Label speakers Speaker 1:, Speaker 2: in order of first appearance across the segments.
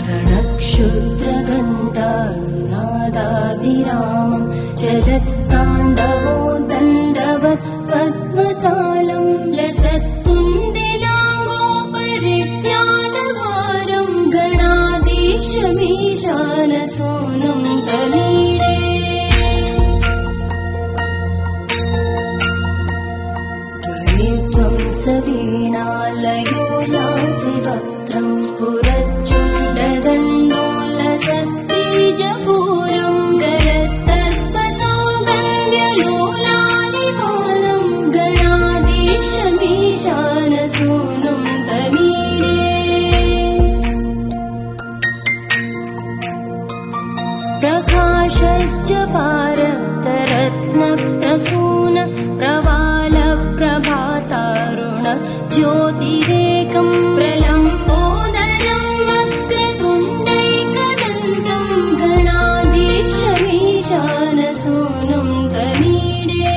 Speaker 1: रणक्षुद्रघण्टानादाभिरामं चलत्ताण्डवो दण्डवत् पद्मतालं लसत्तुन्दिलाङ्गोपरित्यालवारं गणाधीशमीशानसूनुं तमीडे त्वं सवीणालयोलासिवक्त्रं स्फुरच्चण्डदण्डोलसत्तेजपूरं गलत्तर्पसौगन्ध्यलोलालिपालं गणाधीशमीशानसूनुं तमीडे प्रकाशज्जपारक्तरत्नप्रसून प्रवालप्रभातारुण ज्योतिरेकं प्रलम्बोदरं वक्रतुण्डैकदन्तं गणाधीशमीशानसूनुं तमीडे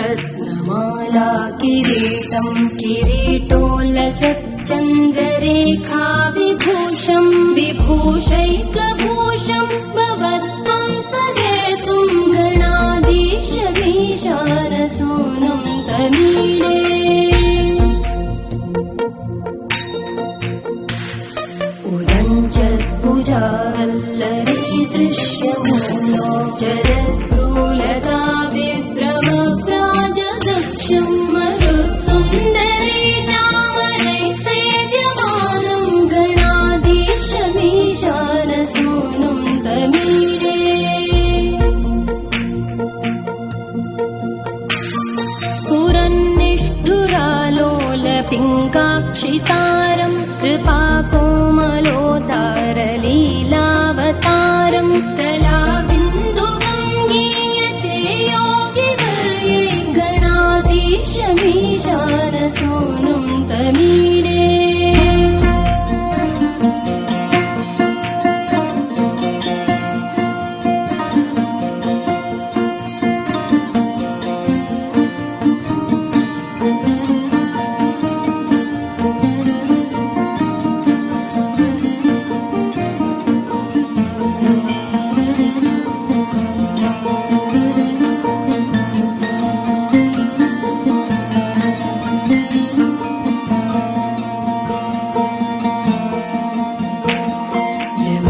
Speaker 1: स्फुरद्रत्नमाला किरीटं किरीटोलसच्चन्द्ररेखा विभूषं विभूषैकभूषं भवत्वं सहेतुं गणाधीशमीशानसूनुं तमीडे उदञ्चत्भुजावल्लरी दृश्यमूलो जरद्भ्रूलता विभ्रमप्राजदक्षं मरुत्सुन्दरी चामरैः सेव्यमानं गणाधीशमीशानसूनुं तमीडे स्फुरन्निष्ठुरालोलपिङ्गाक्षितारं कृपाकोमलोदारलीलावतारं कलाबिन्दुगं गीयते योगिवर्ये गणाधीशमीशानसूनुं तमीडे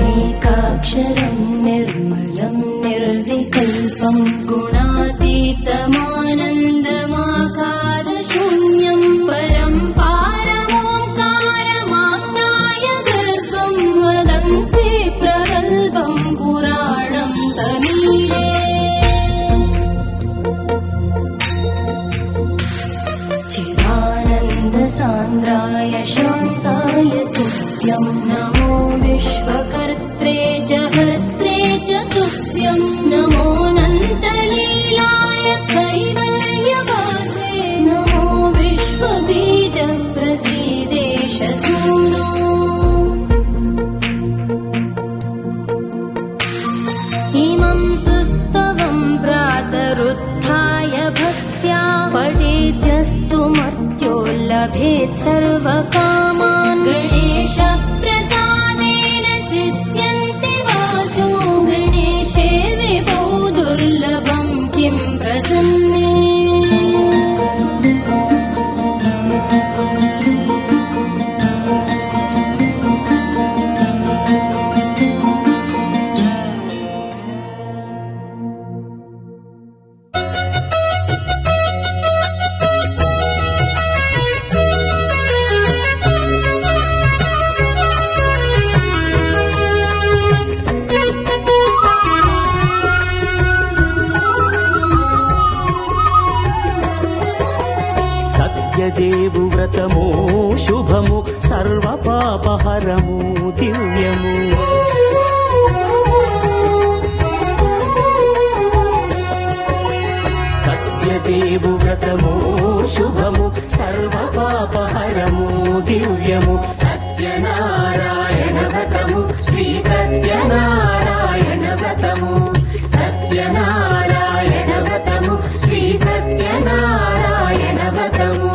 Speaker 1: यमेकाक्षरं निर्मलं निर्विकल्पं गुणातीतमानन्दमाकारशून्यं परं पारमोङ्कारमाज्ञाय गर्भं वदन्ति प्रगल्भं पुराणं तमीडे चिदानन्दसान्द्राय शान्ताय तुभ्यं नमो विश्वकर्त्रे च हर्त्रे च तुभ्यं नमोऽनन्तलीलाय कैवल्यवासे नमो विश्वबीजप्रसीदेशसूनो इमं सुस्तवं प्रातरुत्थाय भक्त्या पठेद्यस्तु मर्त्यो लभेत् सर्वकामान् गणेशप्रसादेन सिद्ध्यन्ति वाचो गणेशे विभो दुर्लभं किं प्रसन्ने
Speaker 2: సత్యదేవు వ్రతము శుభము సర్వ పాపహరము దివ్యము. సత్యదేవు వ్రతము శుభము సర్వ పాపహరము దివ్యము. సత్యనారాయణ వ్రతము శ్రీ సత్యనారాయణ వ్రతము. సత్యనారాయణ వ్రతము శ్రీ సత్యనారాయణ వ్రతము.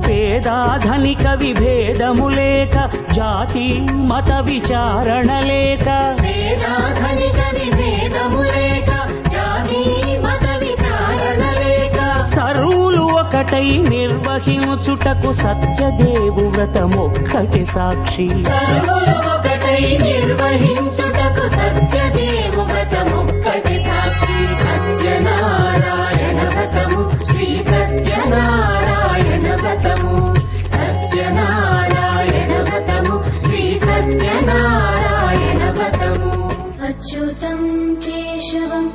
Speaker 2: పేదాధనిక విభేదము లేక జాతి మత విచారణ లేక. పేదాధనిక విభేదము లేక జాతి మత విచారణ లేక. సర్వులు ఒకటై నిర్వహించుటకు సత్యదేవు వ్రతమొక్కటి సాక్షి. సర్వులు ఒకటై నిర్వహించుటకు సత్యదేవు వ్రతమొక్కటి సాక్షి. సత్యనారాయణ వ్రతము శ్రీ సత్యనారాయణ వ్రతము. సత్యనారాయణ వ్రతము శ్రీ సత్యనారాయణ వ్రతము.
Speaker 1: అచ్యుతం కేశవం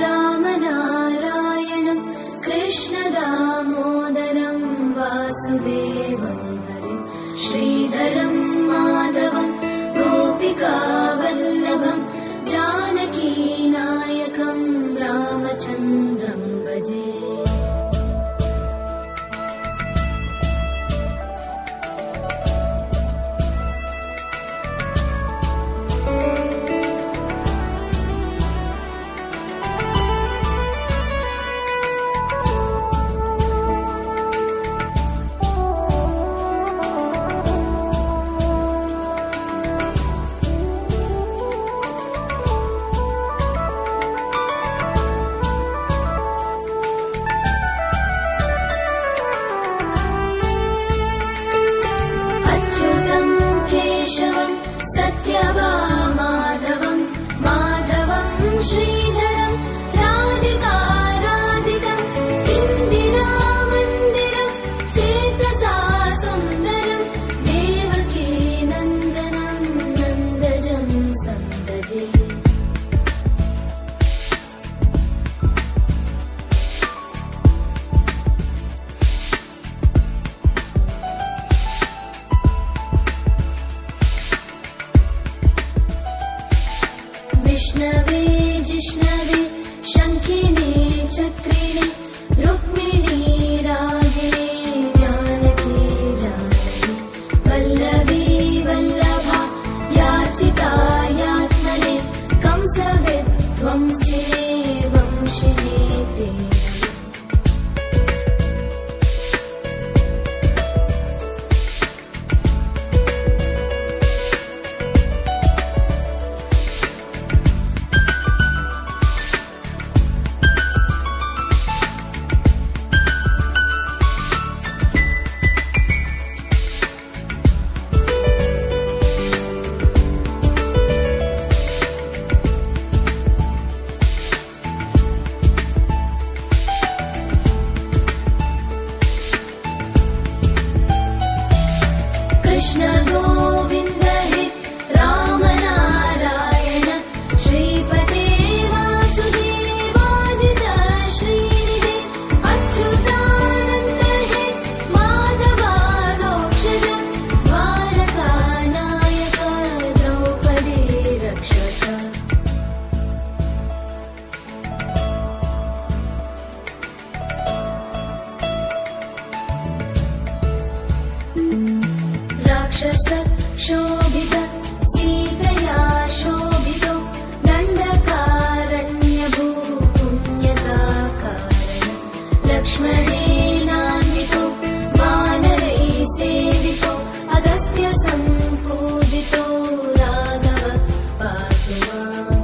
Speaker 1: రామనారాయణం కృష్ణ దామోదరం వాసుదేవం హరిం శ్రీధరం మాధవం గోపికావల్లభం జానకీనాయకం రామచంద్రం భజే. అచ్యుతం కేశవం సత్యవామాధవం మాధవం శ్రీధరం రాధికారాధితం ఇందిరామందిరం చేతసా సుందరం దేవకీ నందనం నందజం సందదే. विष्णवे जिष्णवे शङ्खिने चक्रिणे रुक्मिणी रागिणे जानकी जानकी वल्लभी वल्लभा याचिता यात्मने कंसविध्वंसिने वंशिने ते नमः. कृष्ण गोविन्द हे राम नारायण श्रीपते वासुदेवाजित श्रीनिधे अच्युतानन्द हे माधवादोक्षज द्वारकानायक द्रौपदी रक्षक. राक्षस शोभित सीतया शोभितो दण्डकारण्यभू पुण्यता कारण लक्ष्मणेनान्वितो वानरै सेवितो अगस्त्य सम्पूजितो राघव पातु माम्.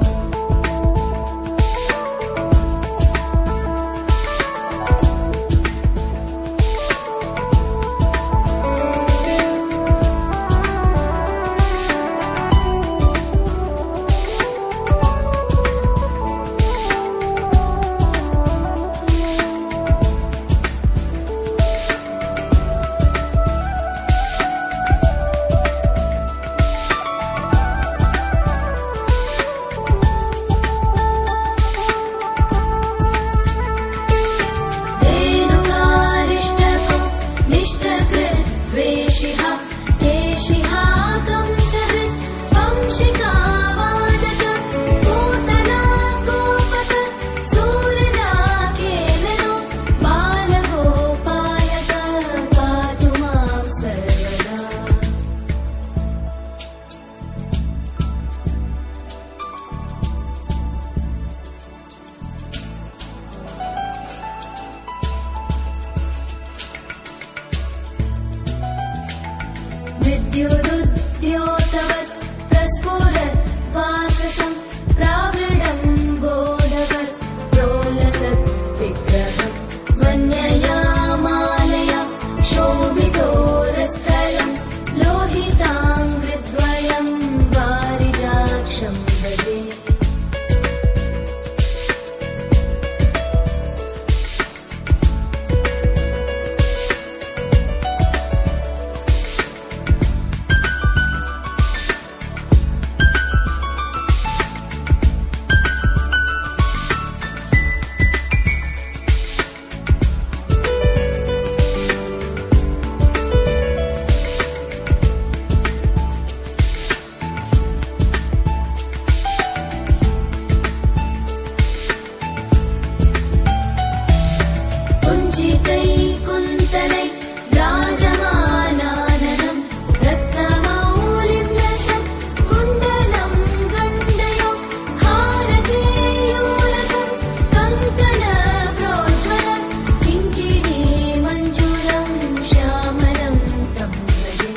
Speaker 1: दुष्टकृत् द्वेषिः केशिः कंसहृत् वंशिका वादक पूतना कोपक सूरदा केलनो बालगोपालक पातु मां सर्वदा। विद्युदुद्योतवत् प्रस्फुरत् वाससं प्रावृढं बोधवत् प्रोलसत् विग्रहं वन्ययामालया शोभितोरस्थलं लोहिताङ्घ्रिद्वयं वारिजाक्षं भजे। कुञ्चितै कुन्तलै राजमानाननं रत्नमौलिं लसत् कुण्डलं गण्डयो हारकेयूरकं कङ्कणप्रोज्ज्वलं किङ्किणी मञ्जुलं श्यामलं तं भजे।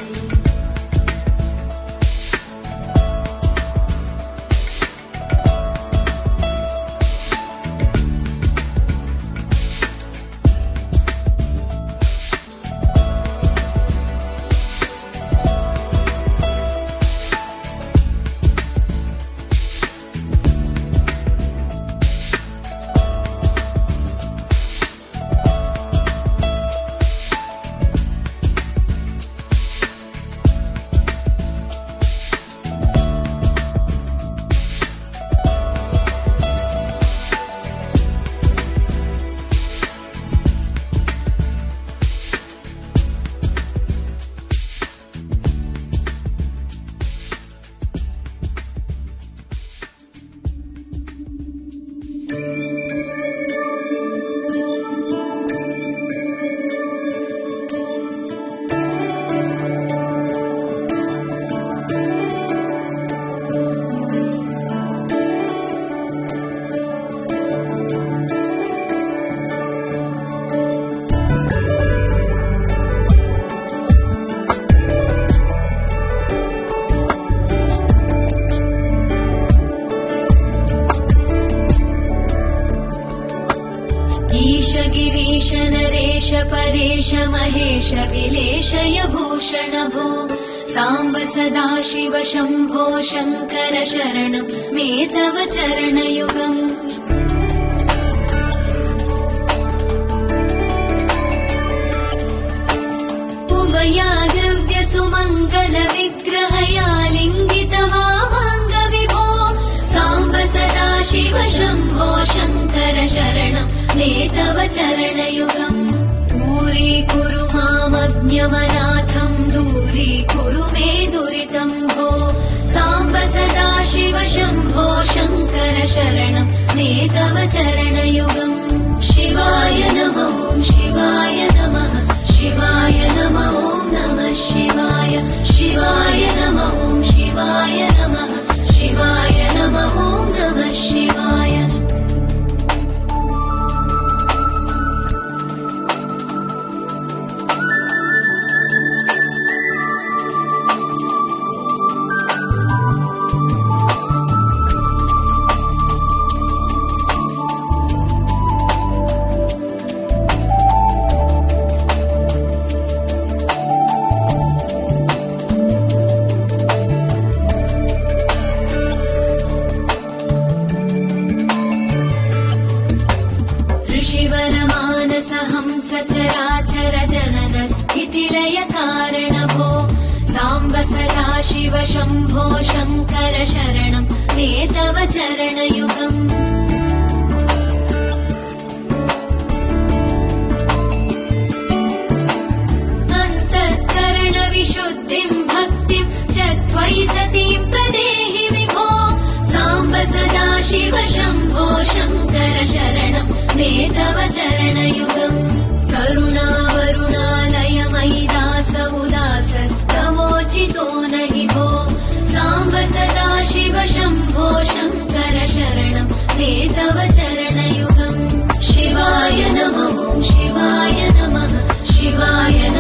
Speaker 1: ईश गिरीश नरेश परेश महेश विलेशय भूषण भो साम्ब सदाशिव शम्भो शङ्कर शरणं मे तव चरणयुगम्। उमया दिव्य सुमङ्गल विग्रहया लिङ्गित वामाङ्ग विभो साम्ब सदाशिव शम्भो शङ्कर शरणं मे तव चरणयुगम्। दूरीकुरु मामज्ञमनाथं दूरीकुरु मे दुरितं भो साम्ब सदाशिव शम्भो शङ्कर शरणं मे तव चरणयुगम्। शिवाय नमः शिवाय नमः शिवाय नमः नमः शिवाय शिवाय नमः शिवाय नमः शिवाय नमः नमः शिवाय। सचराचर जनन स्थितिलय कारण भो साम्ब सदाशिव शम्भो शङ्कर शरणं मे तव चरणयुगम्।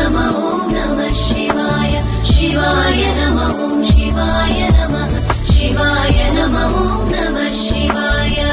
Speaker 1: नमः ॐ नमः शिवाय शिवाय नमः ॐ शिवाय नमः शिवाय नमः ॐ नमः शिवाय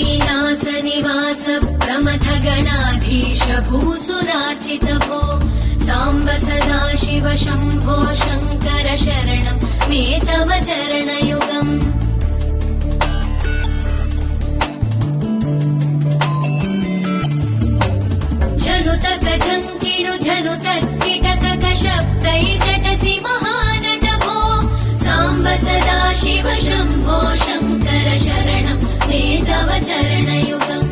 Speaker 1: कैलासनिवास प्रमथ गणाधीश भूसुरार्चित भो साम्ब सदा शिव शम्भो शङ्कर शरणं मे तव चरणयुगम् झनुतक झङ्किणु झनुतर्किटतक शब्दैतटसि महानट भो साम्ब सदा शिव शम्भो शङ्कर शरणं मे तव चरणयुगम्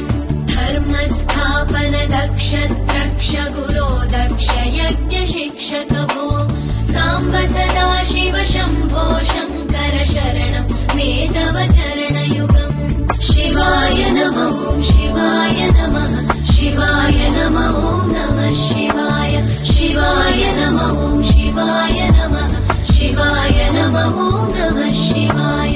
Speaker 1: धर्मस्थापन दक्ष द्रक्ष गुरो दक्ष यज्ञ शिक्षक भो साम्ब सदा शिव शम्भो शङ्कर शरणं मे तव चरणयुगम् शिवाय नमः ॐ शिवाय नमः शिवाय नमः ॐ नमः शिवाय शिवाय नमः ॐ शिवाय नमः शिवाय नमः ॐ नमः शिवाय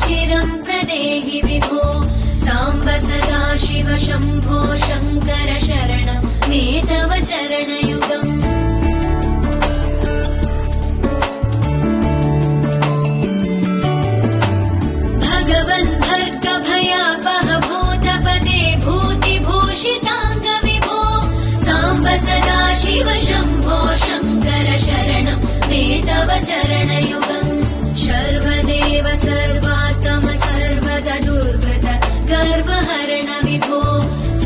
Speaker 1: चिरं प्रदेहि विभो साम्ब सदा शिव शम्भो शङ्कर शरणं मे तव चरणयुगम् भगवन् भर्ग भयापह भूतपते भूतिभूषिताङ्ग विभो साम्ब सदा शिव शम्भो शङ्कर शरणं मे तव चरणयुगम् सर्वदेव सर्वात्म सर्वदा दुर्गत गर्वहरण विभो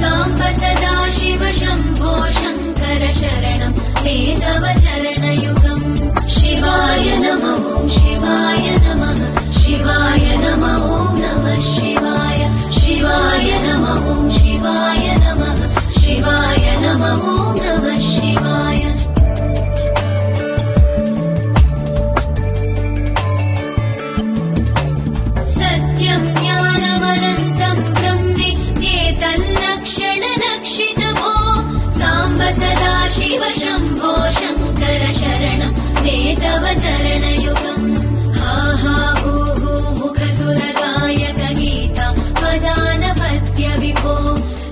Speaker 1: साम्ब सदा शिव शम्भो शङ्कर शरणं मे तव चरणयुगम् शिवाय नमः ॐ शिवाय नमः शिवाय नमः ॐ नमः शिवाय शिवाय नमः ॐ शिवाय नमः शिवाय नमः ॐ नमः शिवाय सत्यं ज्ञानमनन्तं ब्रह्मेतल्लक्षणलक्षित भो साम्ब सदा शिव शम्भो शङ्कर शरणं मे तव चरणयुगम् हा हा हू हू मुखसुरगायक गीता वदानपत्य विभो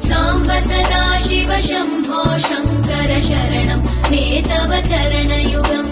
Speaker 1: साम्ब सदा शिव शम्भो शङ्कर शरणं मे तव चरणयुगम्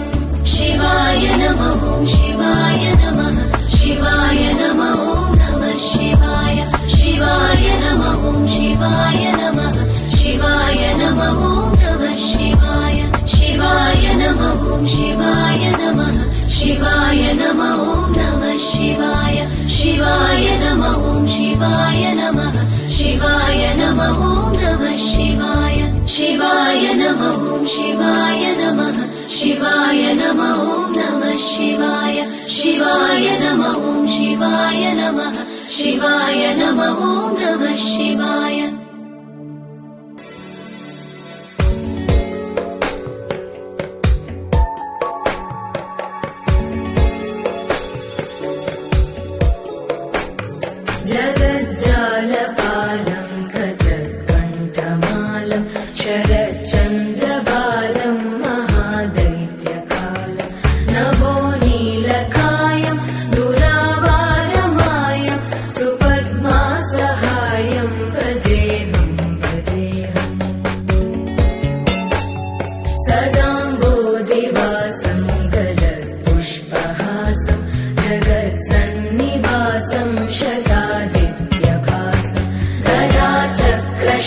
Speaker 1: शिवाय नमः ॐ शिवाय नमः शिवाय नमः ॐ नमः शिवाय शिवाय नमः ॐ शिवाय नमः शिवाय नमः ॐ नमः शिवाय शिवाय नमः ॐ शिवाय नमः शिवाय नमः ॐ नमः शिवाय शिवाय नमः ॐ शिवाय नमः शिवाय नमः ॐ नमः शिवाय शिवाय नमः ॐ शिवाय नमः शिवाय नमः ॐ नमः शिवाय शिवाय नमः ॐ शिवाय नमः शिवाय नमः ॐ नमः शिवाय जगज्जालपालं गजत्कण्ठमालं शरच्चन्द्रबालं महादैत्यकालं नभो नीलकायं दुरावारमायं सुपद्मासहायं भजेऽहं भजेऽहम् सदाम्बोधिवासं गलत्पुष्पहासं जगत्सन्निवासं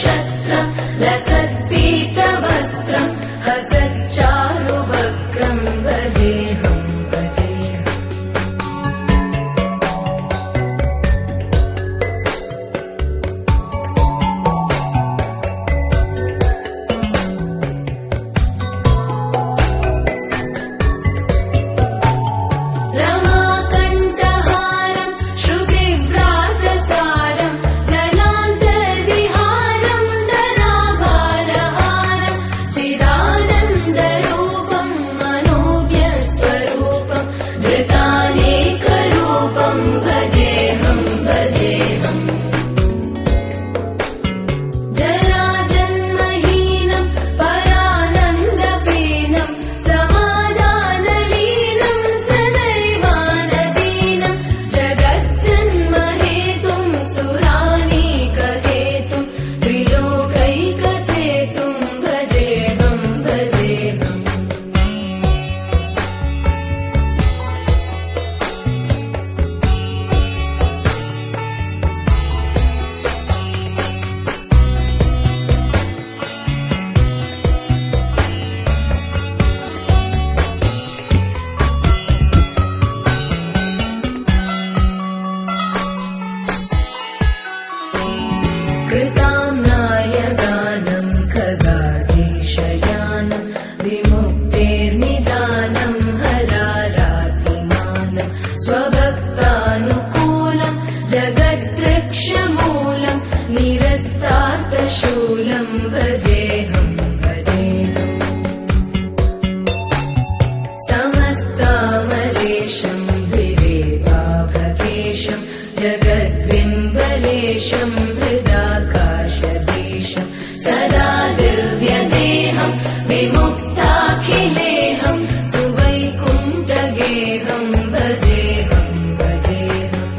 Speaker 1: शस्त्रं लसत्पीतवस्त्रं हसच्चारुवक्त्रं भजेऽहं भजेऽहम् रमाकण्ठहारं श्रुतिभ्रातसारं जलान्तर्विहारं धराभारहारं चिदानन्दरूपं मनोज्ञस्वरूपं धृतानेकरूपं भजेऽहं भजेऽहम् जराजन्महीनं परानन्दपीनं समाधानलीनं सदैवानदीनं जगज्जन्महेतुं सुरानीकहेतुं त्रिलोकैकसेतुं भजेऽहं भजेऽहम् कृताम्नायगानं खगाधीशयानं विमुक्तेर्निदानं हरारातिमानं स्वभक्तानुकूलं जगद्वृक्षमूलं निरस्तार्थशूलं भजेऽहं भजेऽहम् समस्तामलेशं द्विरेवाभकेशं जगद्विम्बलेशं हृदाकाशदेशं सदा दिव्यदेहं विमुक्ताखिलेहं सुवैकुण्ठगेहं भजेऽहं भजेऽहम्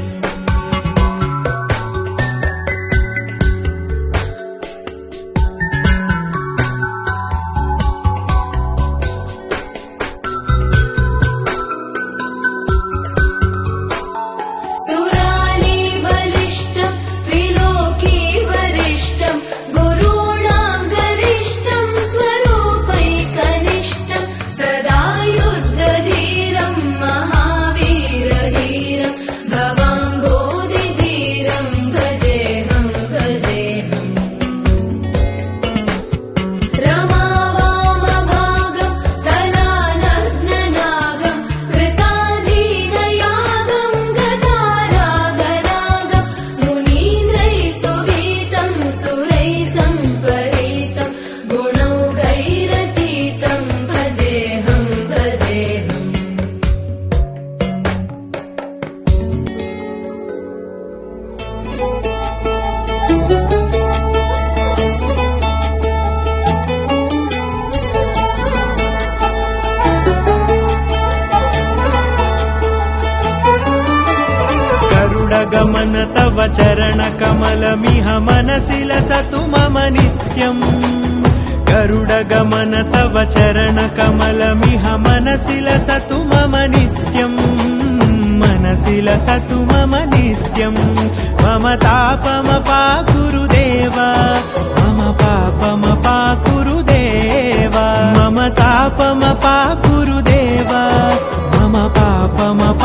Speaker 1: सुराली बलिष्ठं त्रिलोकी वरिष्ठं गुरूणां गरिष्ठं स्वरूपैकनिष्ठं सदा युद्धधीरं महावीरधीरं भवाम्भोधिधीरं भजेऽहं भजेऽहम् रमावामभागं तलानग्ननागं कृताधीनयागं गतारागरागं मुनीन्द्रैः सुगीतं सुरैः सम्परीतं गुणौघैरतीतं भजेऽहं भजेऽहम्
Speaker 3: गरुडगमन तव चरणकमलमिह मनसि लसतु मम नित्यम् गरुडगमन तव चरणकमलमिह मनसि लसतु मम नित्यम् मनसि लसतु मम नित्यम् मम तापमपाकुरुदेव मम पापमपाकुरुदेव मम तापमपाकुरुदेव मम पापमपाकुरुदेव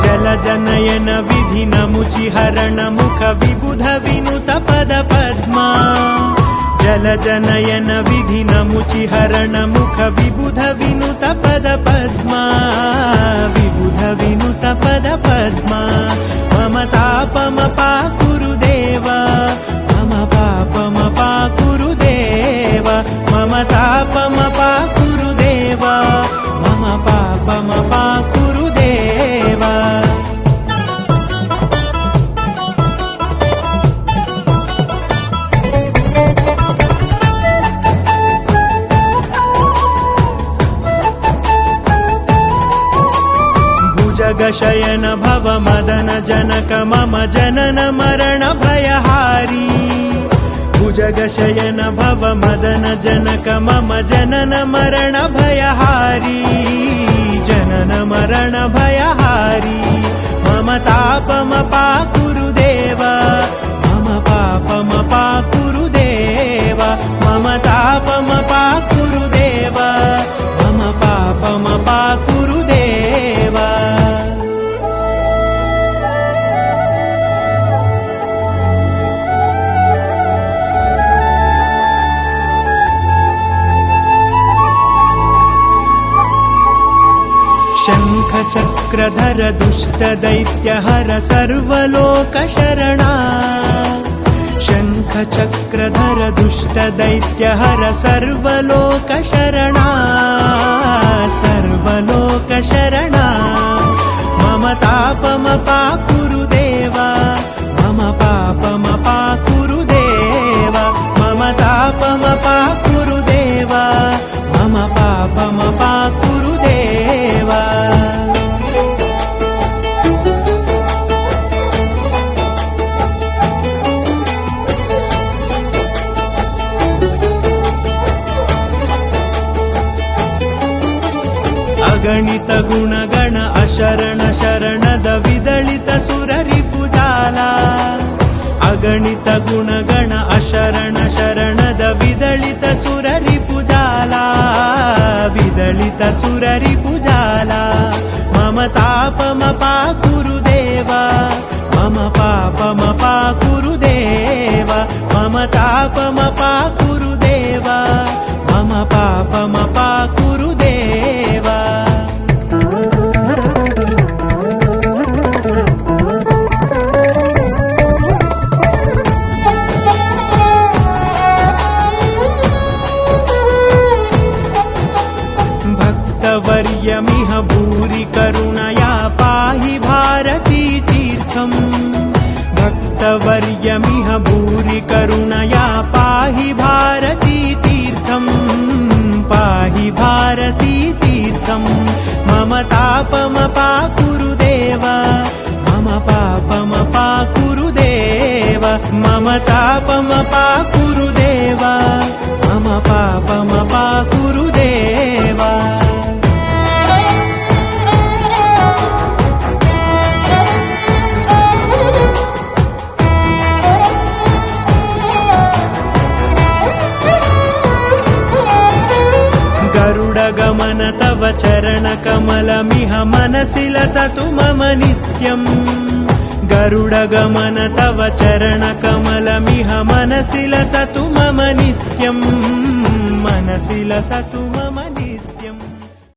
Speaker 3: जलजनयन विधिनमुचिहरण मुख विबुध विनुत पद पद्मा जलजनयन विधिनमुचिहरण मुख विबुध विनुत पद पद्मा विबुध विनुत पद पद्मा मम तापमपाकुरुदेव मम पापमपाकुरुदेव मम तापमपाकुरुदेव मम पापमपाकुरुदेव भुजगशयन भव मदन जनक मम जनन मरण भयहारी भुजगशयन भव मदन जनक मम जनन मरण भयहारी जनन मरण भयहारी मम तापमपाकुरु देव मम पापमपाकुरु देव मम तापमपाकुरु देव मम पापमपाकुरु देव शङ्खचक्रधर दुष्टदैत्यहर सर्वलोकशरणा शङ्खचक्रधर दुष्टदैत्यहर सर्वलोकशरणा सर्वलोकशरणा मम तापमपाकुरु देव मम पापमपाकुरु देव मम तापमपाकुरु देव मम पापमपाकुरु देव अगणित गुणगण अशरण शरणद विदलित सुररिपुजाला अगणित गुणगण अशरण शरणद विदलित सुररिपुजाला विदलित सुररिपुजाला मम तापमपाकुरु देव मम पापमपाकुरु देव मम तापमपाकुरु देव मम पापमपाकुरु देव भक्तवर्यमिह भूरि करुणया पाहि भारती तीर्थम् भक्तवर्यमिह भूरि करुणया पाहि भारती तीर्थम् पाहि भारती तीर्थम् मम तापमपाकुरु देव मम पापमपाकुरु देव मम तापमपाकुरु देव मम पापमपाकुरु देव गरुडगमन तव चरणकमलमिह मनसि लसतु मम नित्यम् गरुडगमन तव चरणकमलमिह मनसि लसतु मम नित्यम् मनसि लसतु मम